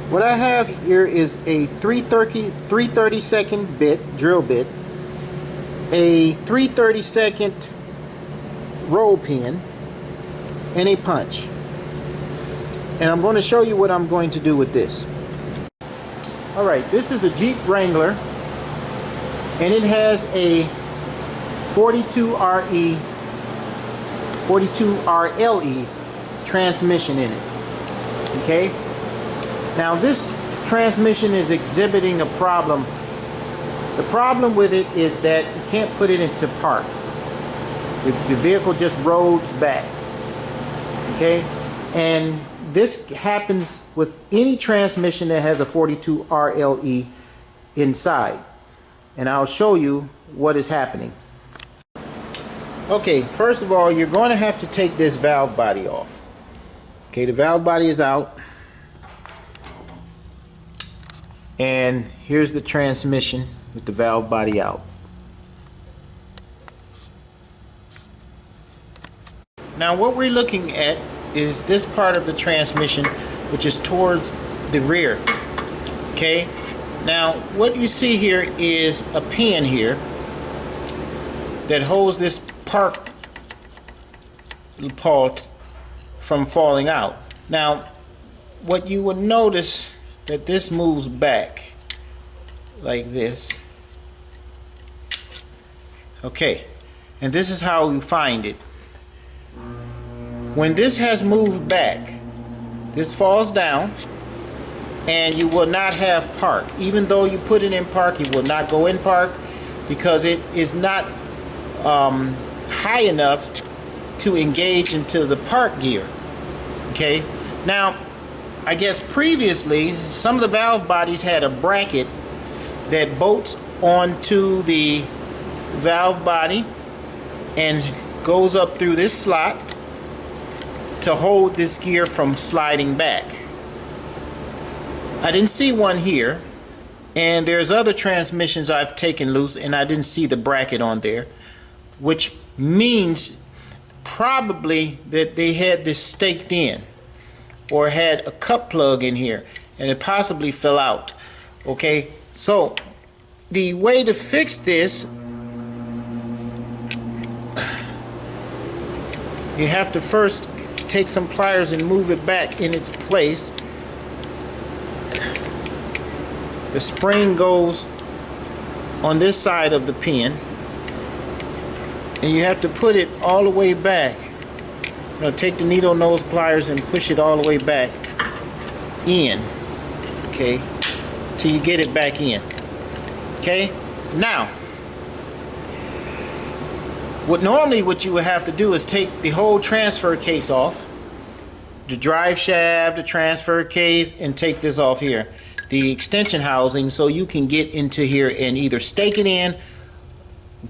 What I have here is a 332nd bit, drill bit, a 332nd roll pin, and a punch. And I'm going to show you what I'm going to do with this. Alright, this is a Jeep Wrangler, and it has a 42RE, 42RLE transmission in it. Okay? Now this transmission is exhibiting a problem. The problem with it is that you can't put it into park. The vehicle just rolls back. Okay? And this happens with any transmission that has a 42 RLE inside. And I'll show you what is happening. Okay, first of all, you're going to have to take this valve body off. Okay, the valve body is out. And here's the transmission with the valve body out. Now what we're looking at is this part of the transmission, which is towards the rear. Okay, now what you see here is a pin here that holds this park part from falling out. Now what you would notice that this moves back like this. Okay, and this is how you find it. When this has moved back, this falls down and you will not have park. Even though you put it in park, it will not go in park because it is not high enough to engage into the park gear. Okay, now I guess previously some of the valve bodies had a bracket that bolts onto the valve body and goes up through this slot to hold this gear from sliding back. I didn't see one here, and there's other transmissions I've taken loose and I didn't see the bracket on there, which means probably that they had this staked in or had a cup plug in here and it possibly fell out. Okay, so the way to fix this, you have to first take some pliers and move it back in its place. The spring goes on this side of the pin and you have to put it all the way back. You know, take the needle nose pliers and push it all the way back in, okay, till you get it back in. Okay, now what you would have to do is take the whole transfer case off, the drive shaft, the transfer case, and take this off here, the extension housing, so you can get into here and either stake it in,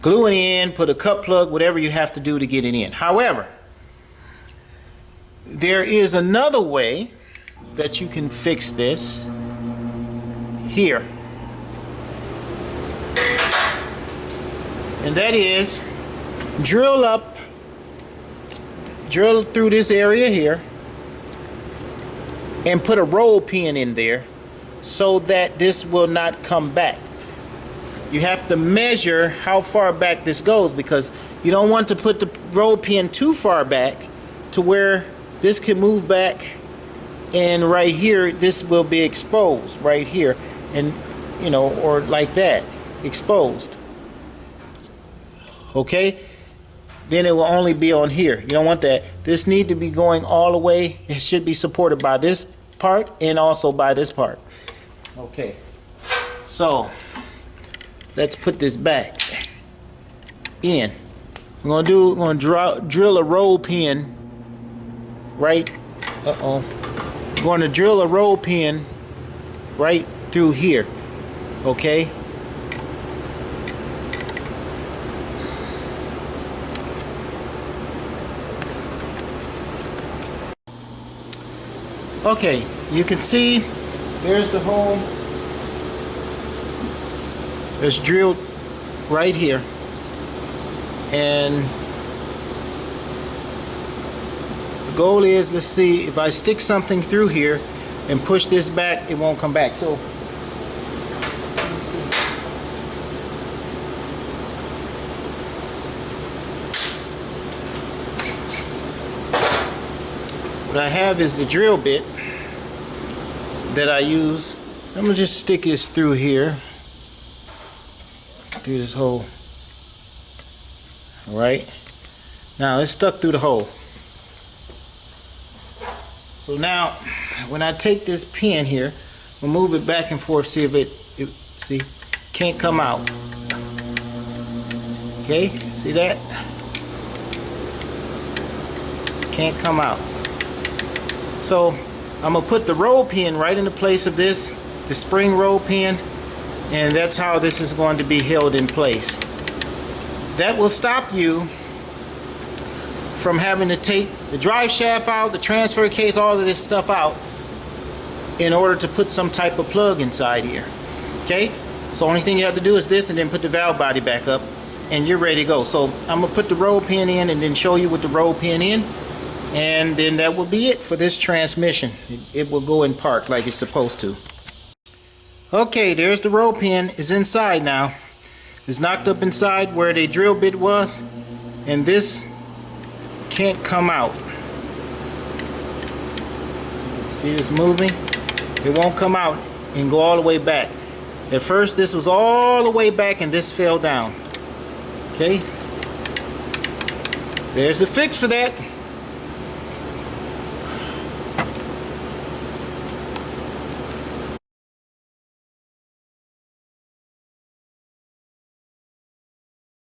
glue it in, put a cup plug, whatever you have to do to get it in. However, there is another way that you can fix this here, and that is drill through this area here and put a roll pin in there so that this will not come back. You have to measure how far back this goes because you don't want to put the roll pin too far back to where this can move back, and right here this will be exposed right here, and you know, or like that, exposed. Okay, then it will only be on here. You don't want that. This need to be going all the way. It should be supported by this part and also by this part. Okay, so let's put this back in. I'm gonna drill a roll pin right. I'm going to drill a roll pin right through here. Okay. Okay, you can see there's the hole. It's drilled right here, and the goal is, let's see, if I stick something through here, and push this back, it won't come back. So let me see. What I have is the drill bit that I use. I'm gonna just stick this through here, through this hole. All right, now it's stuck through the hole. So now when I take this pin here, we'll move it back and forth, see if it see, can't come out. Okay, see that? Can't come out. So I'm gonna put the roll pin right in the place of this, the spring roll pin, and that's how this is going to be held in place. That will stop you from having to take the drive shaft out, the transfer case, all of this stuff out in order to put some type of plug inside here. Okay, so only thing you have to do is this, and then put the valve body back up, and you're ready to go. So I'm gonna put the roll pin in and then show you with the roll pin in, and then that will be it for this transmission. It will go in park like it's supposed to. Okay, there's the roll pin. It's inside now. It's knocked up inside where the drill bit was, and this can't come out. See this moving? It won't come out and go all the way back. At first this was all the way back and this fell down. Okay, there's the fix for that.